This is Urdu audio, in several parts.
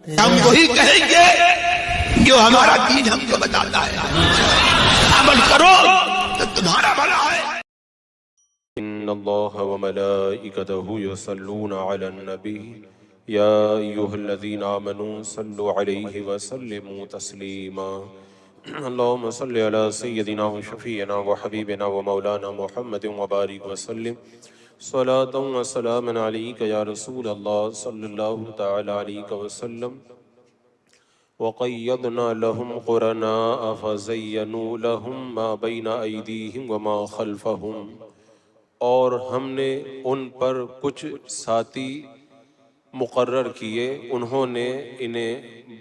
ہم وہی کہیں گے جو ہمارا دین ہم کو بتاتا ہے، عمل کرو تو تمہارا بھلا ہے۔ ان اللہ وملائکتہ یصلون علی النبی یا ایھا الذین آمنوا صلوا علیہ وسلموا تسلیما اللہم صل علی سیدنا وشفیعنا وحبیبنا ومولانا محمد وبارک وسلم صلاۃ وسلام علیک یا رسول اللہ صلی اللہ تعالی علیہ وسلم وقیدنا لهم قرناء فزینوا لهم ما بین ایدیہم وما خلفہم، اور ہم نے ان پر کچھ ساتھی مقرر کیے، انہوں نے انہیں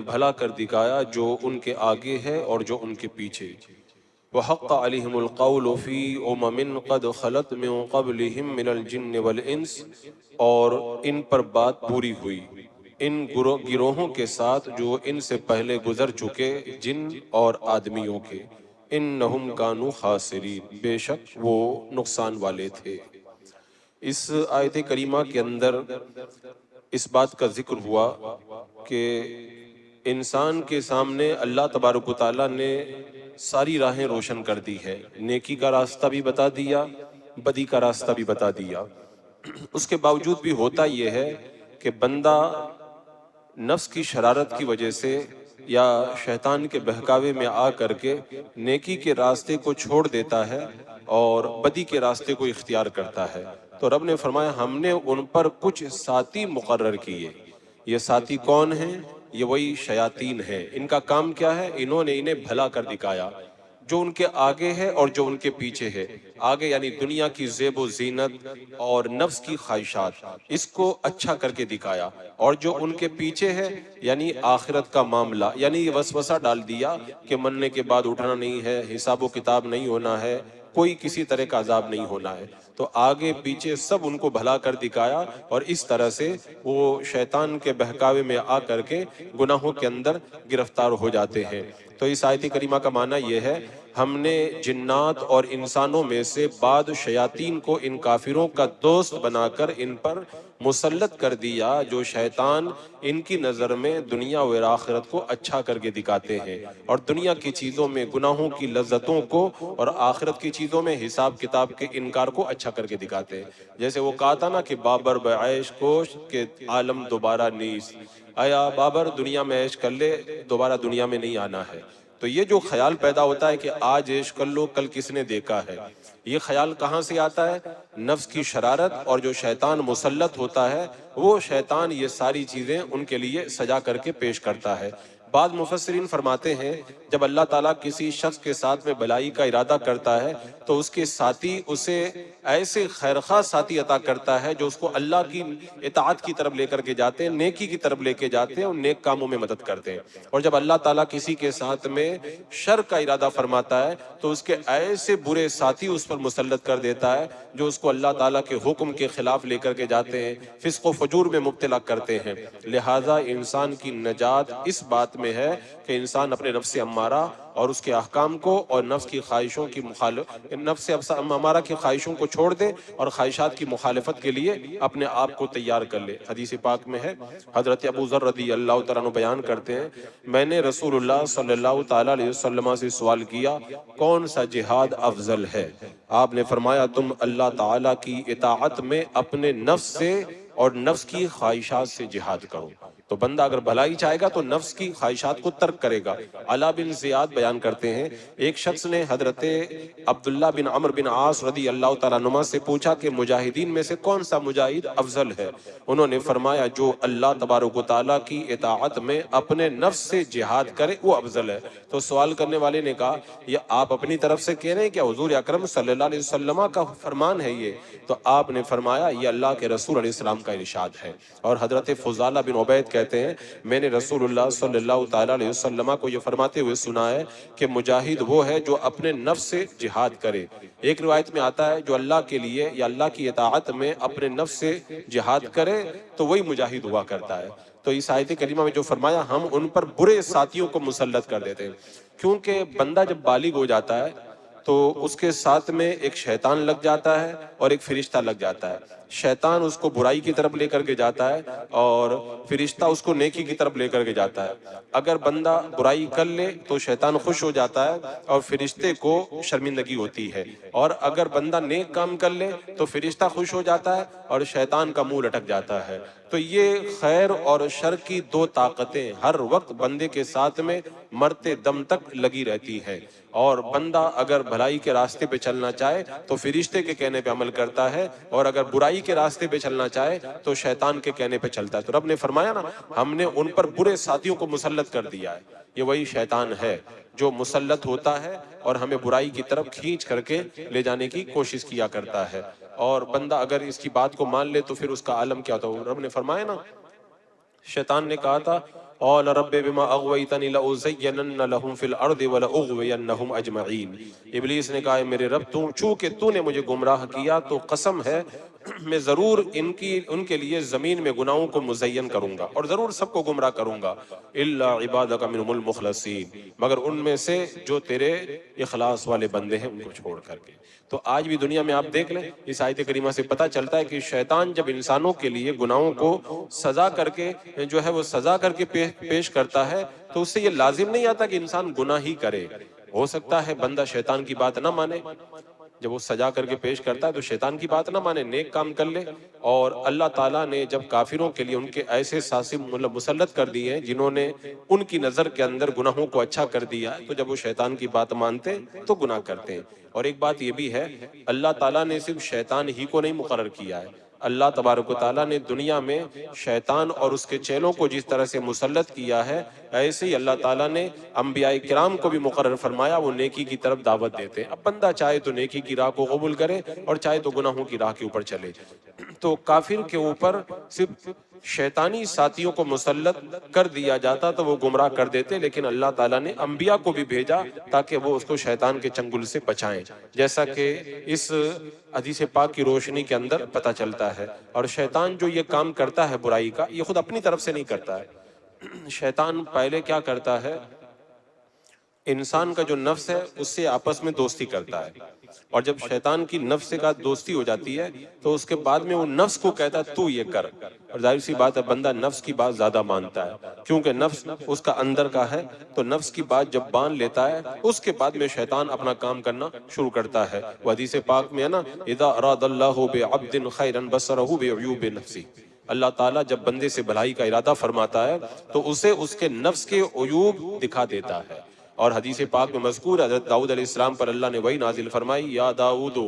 بھلا کر دکھایا جو ان کے آگے ہے اور جو ان کے پیچھے۔ وحق علیہم القول فی امم قد خلت من قبلہم من الجن والانس، اور ان پر بات پوری ہوئی ان گروہوں کے ساتھ جو ان سے پہلے گزر چکے جن اور آدمیوں کے، انہم کانوا خاسرین، بے شک وہ نقصان والے تھے۔ اس آیت کریمہ کے اندر اس بات کا ذکر ہوا کہ انسان کے سامنے اللہ تبارک و تعالیٰ نے ساری راہیں روشن کر دی ہے، نیکی کا راستہ بھی بتا دیا، بدی کا راستہ بھی بتا دیا۔ اس کے باوجود بھی ہوتا یہ ہے کہ بندہ نفس کی شرارت کی وجہ سے یا شیطان کے بہکاوے میں آ کر کے نیکی کے راستے کو چھوڑ دیتا ہے اور بدی کے راستے کو اختیار کرتا ہے۔ تو رب نے فرمایا ہم نے ان پر کچھ ساتھی مقرر کیے۔ یہ ساتھی کون ہیں؟ یہ وہی شیاطین ہیں۔ ان کا کام کیا ہے؟ انہوں نے انہیں بھلا کر دکھایا، جو ان کے آگے ہے اور جو ان کے پیچھے ہے۔ آگے یعنی دنیا کی زیب و زینت اور نفس کی خواہشات، اس کو اچھا کر کے دکھایا، اور جو ان کے پیچھے ہے یعنی آخرت کا معاملہ، یعنی یہ وسوسہ ڈال دیا کہ مرنے کے بعد اٹھنا نہیں ہے، حساب و کتاب نہیں ہونا ہے، کوئی کسی طرح کا عذاب نہیں ہونا ہے۔ تو آگے پیچھے سب ان کو بھلا کر دکھایا، اور اس طرح سے وہ شیطان کے بہکاوے میں آ کر کے گناہوں کے اندر گرفتار ہو جاتے ہیں۔ تو اس آیت کریمہ کا معنی یہ ہے ہم نے جنات اور انسانوں میں سے بعض شیاطین کو ان کافروں کا دوست بنا کر ان پر مسلط کر دیا، جو شیطان ان کی نظر میں دنیا و آخرت کو اچھا کر کے دکھاتے ہیں، اور دنیا کی چیزوں میں گناہوں کی لذتوں کو اور آخرت کی چیزوں میں حساب کتاب کے انکار کو اچھا کر کے دکھاتے ہیں۔ جیسے وہ کہا تھا نا کہ بابر بعیش کوش کہ عالم دوبارہ نیست، آیا بابر دنیا میں عیش کر لے، دوبارہ دنیا میں نہیں آنا ہے۔ تو یہ جو خیال پیدا ہوتا ہے کہ آج عیش کر لو، کل کس نے دیکھا ہے، یہ خیال کہاں سے آتا ہے؟ نفس کی شرارت، اور جو شیطان مسلط ہوتا ہے وہ شیطان یہ ساری چیزیں ان کے لیے سجا کر کے پیش کرتا ہے۔ بعض مفسرین فرماتے ہیں جب اللہ تعالیٰ کسی شخص کے ساتھ میں بلائی کا ارادہ کرتا ہے تو اس کے ساتھی اسے ایسے خیرخواہ ساتھی عطا کرتا ہے جو اس کو اللہ کی اطاعت کی طرف لے کر کے جاتے ہیں، نیکی کی طرف لے کے جاتے ہیں اور نیک کاموں میں مدد کرتے ہیں۔ اور جب اللہ تعالیٰ کسی کے ساتھ میں شر کا ارادہ فرماتا ہے تو اس کے ایسے برے ساتھی اس پر مسلط کر دیتا ہے جو اس کو اللہ تعالیٰ کے حکم کے خلاف لے کر کے جاتے ہیں، فسق و فجور میں مبتلا کرتے ہیں۔ لہٰذا انسان کی نجات اس بات میں ہے کہ انسان اپنے نفس امارہ اور اس کے احکام کو اور نفس کی خواہشوں کی نفس امارہ کی خواہشوں کو چھوڑ دے اور خواہشات کی مخالفت کے لیے اپنے آپ کو تیار کر لے۔ حدیث پاک میں ہے، حضرت ابو ذر رضی اللہ تعالیٰ عنہ بیان کرتے ہیں میں نے رسول اللہ صلی اللہ تعالیٰ علیہ وسلم سے سوال کیا کون سا جہاد افضل ہے؟ آپ نے فرمایا تم اللہ تعالیٰ کی اطاعت میں اپنے نفس سے اور نفس کی خواہشات سے جہاد کرو۔ تو بندہ اگر بھلائی چاہے گا تو نفس کی خواہشات کو ترک کرے گا۔ علا بن زیاد بیان کرتے ہیں ایک شخص نے حضرت عبداللہ بن عمر بن عاص رضی اللہ تعالیٰ عنہ سے پوچھا کہ مجاہدین میں سے کون سا مجاہد افضل ہے؟ انہوں نے فرمایا جو اللہ تبارک و تعالیٰ کی اطاعت میں اپنے نفس سے جہاد کرے وہ افضل ہے۔ تو سوال کرنے والے نے کہا یہ آپ اپنی طرف سے کہہ رہے ہیں کیا حضور اکرم صلی اللہ علیہ وسلم کا فرمان ہے یہ؟ تو آپ نے فرمایا یہ اللہ کے رسول علیہ السلام کا ارشاد ہے۔ اور حضرت فضالہ بن عبید کہتے ہیں میں نے رسول اللہ صلی اللہ تعالیٰ علیہ وسلم کو یہ فرماتے ہوئے سنا ہے کہ مجاہد وہ ہے جو اپنے نفس سے جہاد کرے۔ ایک روایت میں آتا ہے جو اللہ کے لیے یا اللہ کی اطاعت میں اپنے نفس سے جہاد کرے تو وہی مجاہد ہوا کرتا ہے۔ تو اس آیت کریمہ میں جو فرمایا ہم ان پر برے ساتھیوں کو مسلط کر دیتے ہیں، کیونکہ بندہ جب بالغ ہو جاتا ہے تو اس کے ساتھ میں ایک شیطان لگ جاتا ہے اور ایک فرشتہ لگ جاتا ہے۔ شیطان اس کو برائی کی طرف لے کر کے جاتا ہے اور فرشتہ اس کو نیکی کی طرف لے کر کے جاتا ہے۔ اگر بندہ برائی کر لے تو شیطان خوش ہو جاتا ہے اور فرشتے کو شرمندگی ہوتی ہے، اور اگر بندہ نیک کام کر لے تو فرشتہ خوش ہو جاتا ہے اور شیطان کا منہ لٹک جاتا ہے۔ تو یہ خیر اور شر کی دو طاقتیں ہر وقت بندے کے ساتھ میں مرتے دم تک لگی رہتی ہے، اور بندہ اگر بھلائی کے راستے پہ چلنا چاہے تو فرشتے کے کہنے پہ عمل کرتا ہے، اور اگر برائی کے راستے پہ چلنا چاہے تو شیطان کے کہنے پہ چلتا ہے۔ تو رب نے فرمایا نا، ہم نے ان پر برے ساتھیوں کو مسلط کر دیا ہے۔ یہ وہی شیطان ہے جو مسلط ہوتا ہے اور ہمیں برائی کی طرف کھینچ کر کے لے جانے کی کوشش کیا کرتا ہے، اور بندہ اگر اس کی بات کو مان لے تو پھر اس کا عالم کیا ہوتا ہے۔ رب نے فرمایا نا، شیطان نے کہا تھا قال رب بما اغویتنی لأزینن لہم فی الارض ولأغوینہم اجمعین۔ ابلیس نے کہا میرے رب چونکہ تو نے مجھے گمراہ کیا تو قسم ہے میں ضرور ان کے لیے زمین میں گناہوں کو مزین کروں گا، اور ضرور سب کو گمراہ کروں گا، الا عبادک منہم المخلصین، مگر ان میں سے جو تیرے اخلاص والے بندے ہیں ان کو چھوڑ کر کے۔ تو آج بھی دنیا میں آپ دیکھ لیں، اس آیت کریمہ سے پتہ چلتا ہے کہ شیطان جب انسانوں کے لیے گناہوں کو سزا کر کے جو ہے وہ سزا کر کے پیش کرتا ہے تو اس سے یہ لازم نہیں آتا کہ انسان گناہ ہی کرے۔ ہو سکتا ہے بندہ شیطان کی بات نہ مانے، جب وہ سزا کر کے پیش کرتا ہے تو شیطان کی بات نہ مانے، نیک کام کر لے، اور اللہ تعالیٰ نے جب کافروں کے لیے ان کے ایسے ساسے مسلط کر دیے ہیں جنہوں نے ان کی نظر کے اندر گناہوں کو اچھا کر دیا، تو جب وہ شیطان کی بات مانتے تو گناہ کرتے ہیں۔ اور ایک بات یہ بھی ہے، اللہ تعالیٰ نے صرف شیطان ہی کو نہیں مقرر کیا ہے، اللہ تبارک و تعالیٰ نے دنیا میں شیطان اور اس کے چیلوں کو جس طرح سے مسلط کیا ہے، ایسے ہی اللہ تعالیٰ نے انبیاء کرام کو بھی مقرر فرمایا، وہ نیکی کی طرف دعوت دیتے ہیں۔ اب بندہ چاہے تو نیکی کی راہ کو قبول کرے اور چاہے تو گناہوں کی راہ کے اوپر چلے۔ تو کافر کے اوپر صرف شیطانی ساتھیوں کو مسلط کر دیا جاتا تو وہ گمراہ کر دیتے، لیکن اللہ تعالیٰ نے انبیاء کو بھی بھیجا تاکہ وہ اس کو شیطان کے چنگل سے بچائیں، جیسا کہ اس حدیث پاک کی روشنی کے اندر پتہ چلتا ہے۔ اور شیطان جو یہ کام کرتا ہے برائی کا، یہ خود اپنی طرف سے نہیں کرتا ہے۔ شیطان پہلے کیا کرتا ہے، انسان کا جو نفس ہے اس سے آپس میں دوستی کرتا ہے، اور جب شیطان کی نفس کے ساتھ دوستی ہو جاتی ہے تو اس کے بعد میں وہ نفس کو کہتا ہے تو یہ کر، اور ظاہر سی بات ہے بندہ نفس کی بات زیادہ مانتا ہے کیونکہ نفس اس کا اندر کا ہے، تو نفس کی بات جب مان لیتا ہے اس کے بعد میں شیطان اپنا کام کرنا شروع کرتا ہے۔ وہ حدیث پاک میں ہے نا، اذا اراد اللہ بعبد خیرا بصرہ بعیوب نفسی، اللہ تعالیٰ جب بندے سے بھلائی کا ارادہ فرماتا ہے تو اسے اس کے نفس کے عیوب دکھا دیتا ہے۔ اور حدیث پاک میں مذکور حضرت داؤد علیہ السلام پر اللہ نے وحی نازل فرمائی، یا داؤد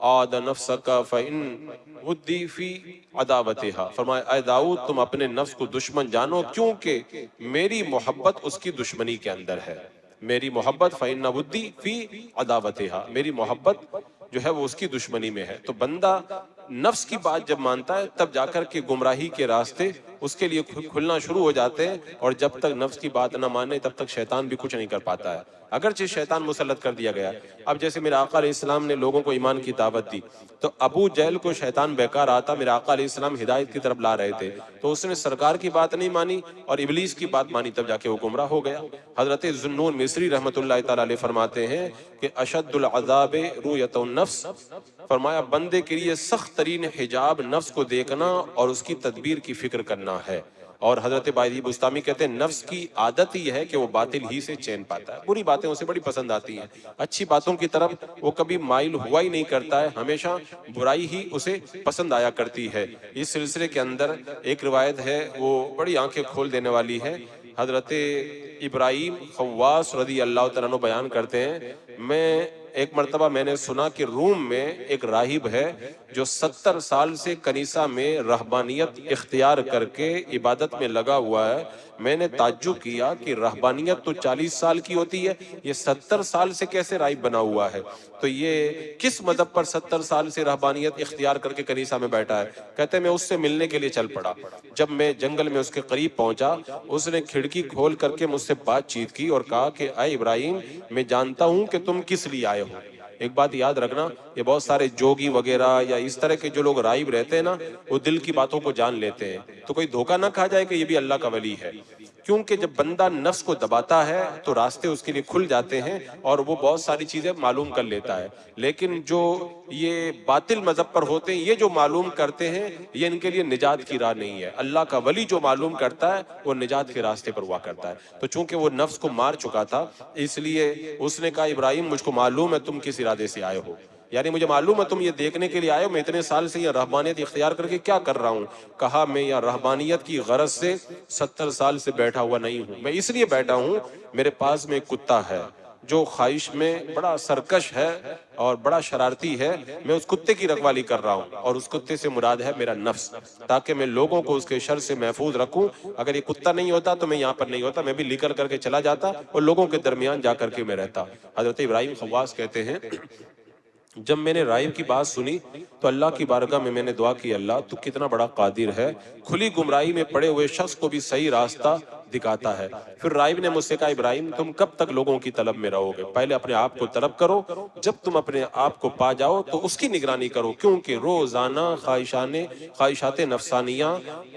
عاد نفسک فإن ودی فی عداوتها، فرمایا اے داؤد تم اپنے نفس کو دشمن جانو کیونکہ میری محبت اس کی دشمنی کے اندر ہے، میری محبت فإن ودی فی عداوتها، میری محبت جو ہے وہ اس کی دشمنی میں ہے۔ تو بندہ نفس کی بات جب مانتا ہے تب جا کر کے گمراہی کے راستے اس کے لیے کھلنا شروع ہو جاتے ہیں، اور جب تک نفس کی بات نہ مانے تب تک شیطان بھی کچھ نہیں کر پاتا ہے، اگرچہ شیطان مسلط کر دیا گیا۔ اب جیسے میرے آقا علیہ السلام نے لوگوں کو ایمان کی دعوت دی تو ابو جہل کو شیطان بیکار آتا، میرے آقا علیہ السلام ہدایت کی طرف لا رہے تھے تو اس نے سرکار کی بات نہیں مانی اور ابلیس کی بات مانی، تب جا کے وہ گمراہ ہو گیا۔ حضرت ذوالنون مصری رحمۃ اللہ تعالی علیہ فرماتے ہیں کہ اشد العذاب رؤیت النفس، فرمایا بندے کے لیے سخت ترین حجاب نفس کو دیکھنا اور اس کی تدبیر کی فکر کرنا ہے۔ اور حضرت بائزی بستامی کہتے ہیں نفس کی عادت ہی ہے کہ وہ باطل ہی سے چین پاتا ہے، بری باتیں اسے بڑی پسند آتی ہیں، اچھی باتوں کی طرف وہ کبھی مائل ہوا ہی نہیں کرتا ہے، ہمیشہ برائی ہی اسے پسند آیا کرتی ہے۔ اس سلسلے کے اندر ایک روایت ہے وہ بڑی آنکھیں کھول دینے والی ہے۔ حضرت ابراہیم خواص رضی اللہ تعالیٰ عنہ بیان کرتے ہیں، ایک مرتبہ میں نے سنا کہ روم میں ایک راہب ہے جو 70 سال سے کنیسہ میں رہبانیت اختیار کر کے عبادت میں لگا ہوا ہے۔ میں نے تعجب کیا کہ رہبانیت تو 40 سال کی ہوتی ہے، یہ 70 سال سے کیسے راہب بنا ہوا ہے؟ تو یہ کس مذہب پر 70 سال سے رہبانیت اختیار کر کے کنیسہ میں بیٹھا ہے؟ کہتے ہیں میں اس سے ملنے کے لیے چل پڑا، جب میں جنگل میں اس کے قریب پہنچا اس نے کھڑکی کھول کر کے مجھ سے بات چیت کی اور کہا کہ اے ابراہیم میں جانتا ہوں کہ تم کس لیے آئے ہو۔ ایک بات یاد رکھنا، یہ بہت سارے جوگی وغیرہ یا اس طرح کے جو لوگ راہب رہتے ہیں نا، وہ دل کی باتوں کو جان لیتے ہیں، تو کوئی دھوکہ نہ کھا جائے کہ یہ بھی اللہ کا ولی ہے، کیونکہ جب بندہ نفس کو دباتا ہے تو راستے اس کے لیے کھل جاتے ہیں اور وہ بہت ساری چیزیں معلوم کر لیتا ہے. لیکن جو یہ باطل مذہب پر ہوتے ہیں، یہ جو معلوم کرتے ہیں، یہ ان کے لیے نجات کی راہ نہیں ہے. اللہ کا ولی جو معلوم کرتا ہے وہ نجات کے راستے پر ہوا کرتا ہے. تو چونکہ وہ نفس کو مار چکا تھا، اس لیے اس نے کہا ابراہیم مجھ کو معلوم ہے تم کس ارادے سے آئے ہو، یعنی مجھے معلوم ہے تم یہ دیکھنے کے لیے آئے ہو میں اتنے سال سے یہ رہبانیت اختیار کر کے کیا کر رہا ہوں. کہا میں یہ رہبانیت کی غرض سے 70 سال سے بیٹھا ہوا نہیں ہوں، میں اس لیے بیٹھا ہوں میرے پاس میں ایک کتا ہے جو خواہش میں بڑا سرکش ہے اور بڑا شرارتی ہے. میں اس کتے کی رکھوالی کر رہا ہوں اور اس کتے سے مراد ہے میرا نفس، تاکہ میں لوگوں کو اس کے شر سے محفوظ رکھوں. اگر یہ کتا نہیں ہوتا تو میں یہاں پر نہیں ہوتا، میں بھی نکل کر کے چلا جاتا اور لوگوں کے درمیان جا کر کے میں رہتا. حضرت ابراہیم خواص کہتے ہیں جب میں نے راہب کی بات سنی تو اللہ کی بارگاہ میں نے دعا کی، اللہ تو کتنا بڑا قادر ہے، کھلی گمراہی میں پڑے ہوئے شخص کو بھی صحیح راستہ دکھاتا ہے. پھر راہب نے مجھ سے کہا ابراہیم تم کب تک لوگوں کی طلب میں رہو گے، پہلے اپنے آپ کو طلب کرو، جب تم اپنے آپ کو پا جاؤ تو اس کی نگرانی کرو، کیونکہ روزانہ خواہشات نفسانیہ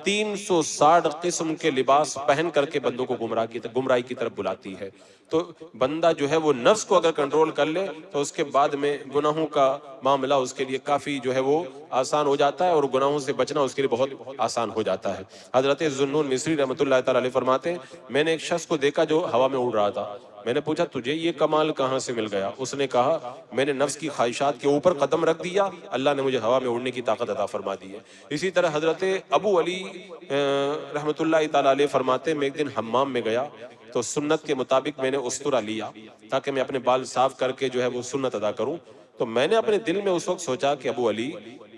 360 قسم کے لباس پہن کر کے بندوں کو گمراہی کی طرف بلاتی ہے. تو بندہ جو ہے وہ نفس کو اگر کنٹرول کر لے تو اس کے بعد میں گناہوں کا معاملہ اس کے لیے کافی جو ہے وہ آسان ہو جاتا ہے اور گناہوں سے بچنا اس کے لیے بہت آسان ہو جاتا ہے. حضرت ذوالنون مصری رحمۃ اللہ تعالی علیہ فرماتے ہیں میں نے ایک شخص کو دیکھا جو ہوا میں اڑ رہا تھا. میں نے پوچھا تجھے یہ کمال کہاں سے مل گیا؟ اس نے کہا میں نے نفس کی خواہشات کے اوپر قدم رکھ دیا، اللہ نے مجھے ہوا میں اڑنے کی طاقت عطا فرما دی ہے. اسی طرح حضرت ابو علی رحمۃ اللہ تعالی علیہ فرماتے ہیں میں ایک دن حمام میں گیا تو سنت کے مطابق میں نے استرا لیا تاکہ میں اپنے بال صاف کر کے جو ہے وہ سنت ادا کروں. تو میں نے اپنے دل میں اس وقت سوچا کہ ابو علی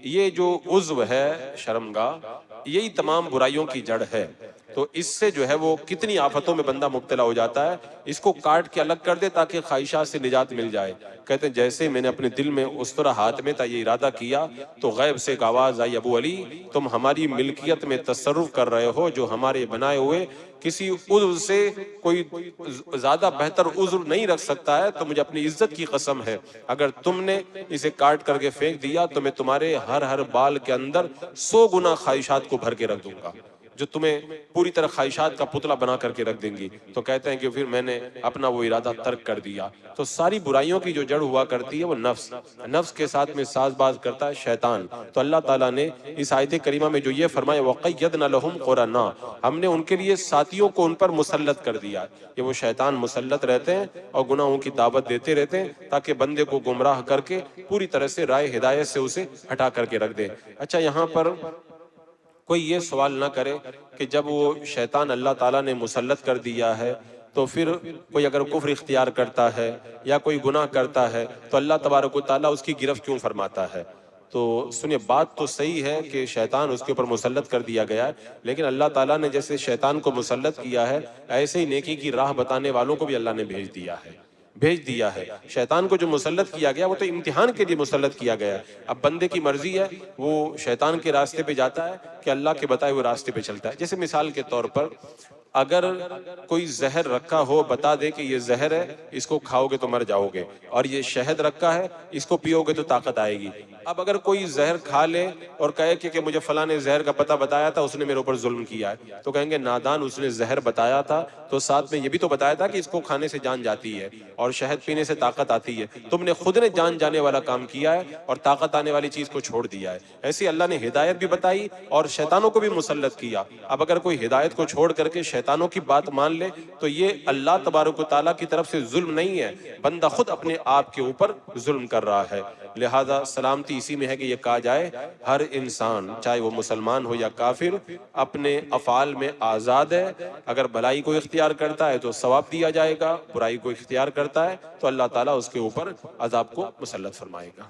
یہ جو عضو ہے شرمگاہ یہی تمام برائیوں کی جڑ ہے، تو اس سے جو ہے وہ کتنی آفتوں میں بندہ مبتلا ہو جاتا ہے، اس کو کاٹ کے الگ کر دے تاکہ خواہشات سے نجات مل جائے. کہتے ہیں جیسے میں نے اپنے دل میں استرا ہاتھ میں تھا یہ ارادہ کیا تو غیب سے ایک آواز آئی ابو علی تم ہماری ملکیت میں تصرف کر رہے ہو، جو ہمارے بنائے ہوئے کسی عضو سے کوئی زیادہ بہتر عضو نہیں رکھ سکتا ہے، تو مجھے اپنی عزت کی قسم ہے اگر تم نے اسے کاٹ کر کے پھینک دیا تو میں تمہارے ہر بال کے اندر 100 گنا خواہشات کو بھر کے رکھ دوں گا جو تمہیں پوری طرح خواہشات کا پتلا بنا کر کے رکھ دیں گی. تو کہتے ہیں کہ پھر میں نے اپنا وہ ارادہ ترک کر دیا. تو ساری برائیوں کی جو جڑ ہوا کرتی ہے وہ نفس کے ساتھ میں ساز باز کرتا ہے شیطان. تو اللہ تعالیٰ نے اس آیت کریمہ میں جو یہ فرمایا وَقَيَّدْنَا لَهُمْ قُرَنَا ہم نے ان کے لیے ساتھیوں کو ان پر مسلط کر دیا کہ وہ شیطان مسلط رہتے ہیں اور گناہوں کی دعوت دیتے رہتے ہیں تاکہ بندے کو گمراہ کر کے پوری طرح سے رائے ہدایت سے اسے ہٹا کر کے رکھ دے. اچھا یہاں پر کوئی یہ سوال نہ کرے کہ جب وہ شیطان اللہ تعالیٰ نے مسلط کر دیا ہے تو پھر کوئی اگر کفر اختیار کرتا ہے یا کوئی گناہ کرتا ہے تو اللہ تبارک و تعالیٰ اس کی گرفت کیوں فرماتا ہے؟ تو سنیے بات تو صحیح ہے کہ شیطان اس کے اوپر مسلط کر دیا گیا ہے، لیکن اللہ تعالیٰ نے جیسے شیطان کو مسلط کیا ہے ایسے ہی نیکی کی راہ بتانے والوں کو بھی اللہ نے بھیج دیا ہے. شیطان کو جو مسلط کیا گیا وہ تو امتحان کے لیے مسلط کیا گیا ہے. اب بندے کی مرضی ہے وہ شیطان کے راستے پہ جاتا ہے کہ اللہ کے بتائے ہوئے راستے پہ چلتا ہے. جیسے مثال کے طور پر اگر کوئی زہر رکھا ہو بتا دے کہ یہ زہر ہے اس کو کھاؤ گے تو مر جاؤ گے، اور یہ شہد رکھا ہے اس کو پیو گے تو طاقت آئے گی. اب اگر کوئی زہر کھا لے اور کہے کہ مجھے فلاں نے زہر کا پتہ بتایا تھا اس نے میرے اوپر ظلم کیا ہے، تو کہیں گے نادان اس نے زہر بتایا تھا تو ساتھ میں یہ بھی تو بتایا تھا کہ اس کو کھانے سے جان جاتی ہے اور شہد پینے سے طاقت آتی ہے، تم نے خود نے جان جانے والا کام کیا ہے اور طاقت آنے والی چیز کو چھوڑ دیا ہے. ایسے اللہ نے ہدایت بھی بتائی اور شیطانوں کو بھی مسلط کیا. اب اگر کوئی ہدایت کو چھوڑ کر کے شیطانوں کی بات مان لے تو یہ اللہ تبارک و تعالیٰ کی طرف سے ظلم نہیں ہے، بندہ خود اپنے آپ کے اوپر ظلم کر رہا ہے. لہذا سلامتی اسی میں ہے کہ یہ کہا جائے ہر انسان چاہے وہ مسلمان ہو یا کافر اپنے افعال میں آزاد ہے. اگر بھلائی کو اختیار کرتا ہے تو ثواب دیا جائے گا، برائی کو اختیار کرتا ہے تو اللہ تعالیٰ اس کے اوپر عذاب کو مسلط فرمائے گا.